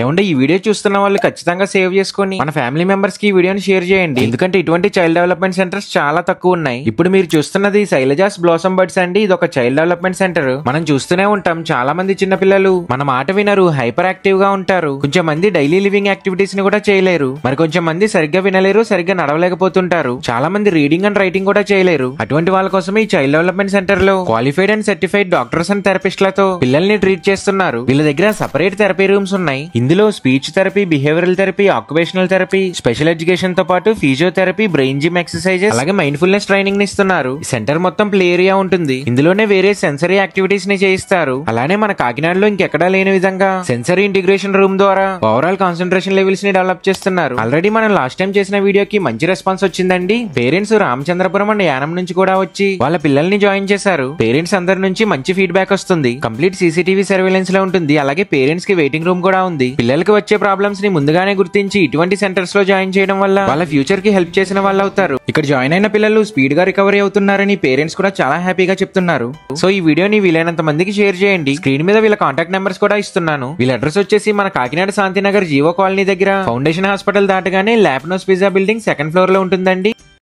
ఏమంటే ఈ వీడియో చూస్తున్న వాళ్ళు ఖచ్చితంగా సేవ్ చేసుకుని మన ఫ్యామిలీ మెంబర్స్ కి ఈ వీడియోని షేర్ చేయండి. ఎందుకంటే ఇటువంటి చైల్డ్ డెవలప్మెంట్ సెంటర్స్ చాలా తక్కువ ఉన్నాయి. ఇప్పుడు మీరు చూస్తున్నది శైలజాస్ బ్లాసమ్ బర్డ్స్ అండి. ఇది ఒక చైల్డ్ డెవలప్మెంట్ సెంటర్. మనం చూస్తూనే ఉంటాం చాలా మంది చిన్న పిల్లలు మన మాట వినరు, హైపర్ యాక్టివ్ గా ఉంటారు. కొంచెం మంది డైలీ లివింగ్ యాక్టివిటీస్ ని కూడా చేయలేరు. మరి కొంచెం మంది సరిగ్గా వినలేరు, సరిగ్గా నడవలేకపోతుంటారు. చాలా మంది రీడింగ్ అండ్ రైటింగ్ కూడా చేయలేరు. అటువంటి వాళ్ళ కోసం ఈ చైల్డ్ డెవలప్మెంట్ సెంటర్ లో qualified and certified doctors and థెరపిస్ట్లతో పిల్లల్ని ట్రీట్ చేస్తున్నారు. వీళ్ళ దగ్గర సెపరేట్ థెరపీ రూమ్స్ ఉన్నాయి. ఇందులో speech therapy, behavioural therapy, occupational therapy, special education తో పాటు ఫిజియోథెరపీ, బ్రెయిన్ జిమ్ ఎక్సర్సైజెస్, అలాగే మైండ్ఫుల్నెస్ ట్రైనింగ్ ని ఇస్తున్నారు. సెంటర్ మొత్తం ప్లే ఏరియా ఉంటుంది. ఇందులోనే వేరే సెన్సరీ యాక్టివిటీస్ ని చేయిస్తారు. అలానే మన కాకినాడలో ఇంకెక్కడా లేని విధంగా సెన్సరీ ఇంటిగ్రేషన్ రూమ్ ద్వారా ఓవరాల్ కాన్సన్ట్రేషన్ లెవెల్స్ ని డెవలప్ చేస్తున్నారు. ఆల్రెడీ మనం లాస్ట్ టైం చేసిన వీడియోకి మంచి రెస్పాన్స్ వచ్చిందండి. పేరెంట్స్ రామచంద్రపురం అండ్ యానం నుంచి కూడా వచ్చి వాళ్ళ పిల్లల్ని జాయిన్ చేశారు. పేరెంట్స్ అందరి నుంచి మంచి ఫీడ్బ్యాక్ వస్తుంది. కంప్లీట్ సీసీటీవీ సర్వేలెన్స్ లో ఉంటుంది. అలాగే పేరెంట్స్ కి వెయిటింగ్ రూమ్ కూడా ఉంది. పిల్లలకి వచ్చే ప్రాబ్లమ్స్ ని ముందుగానే గుర్తించి ఇటువంటి సెంటర్స్ లో జాయిన్ చేయడం వల్ల వాళ్ళ ఫ్యూచర్ కి హెల్ప్ చేసిన వాళ్ళు అవుతారు. ఇక్కడ జాయిన్ అయిన పిల్లలు స్పీడ్ గా రికవరీ అవుతున్నారని పేరెంట్స్ కూడా చాలా హ్యాపీగా చెప్తున్నారు. సో ఈ వీడియోని వీలైనంత మందికి షేర్ చేయండి. స్క్రీన్ మీద వీళ్ళ కాంటాక్ట్ నెంబర్స్ కూడా ఇస్తున్నాను. వీళ్ళ అడ్రస్ వచ్చేసి మన కాకినాడ శాంతినగర్ జీవో కాలనీ దగ్గర ఫౌండేషన్ హాస్పిటల్ దాటగానే Lapinoz pizza building second floor లో ఉంటుందండి.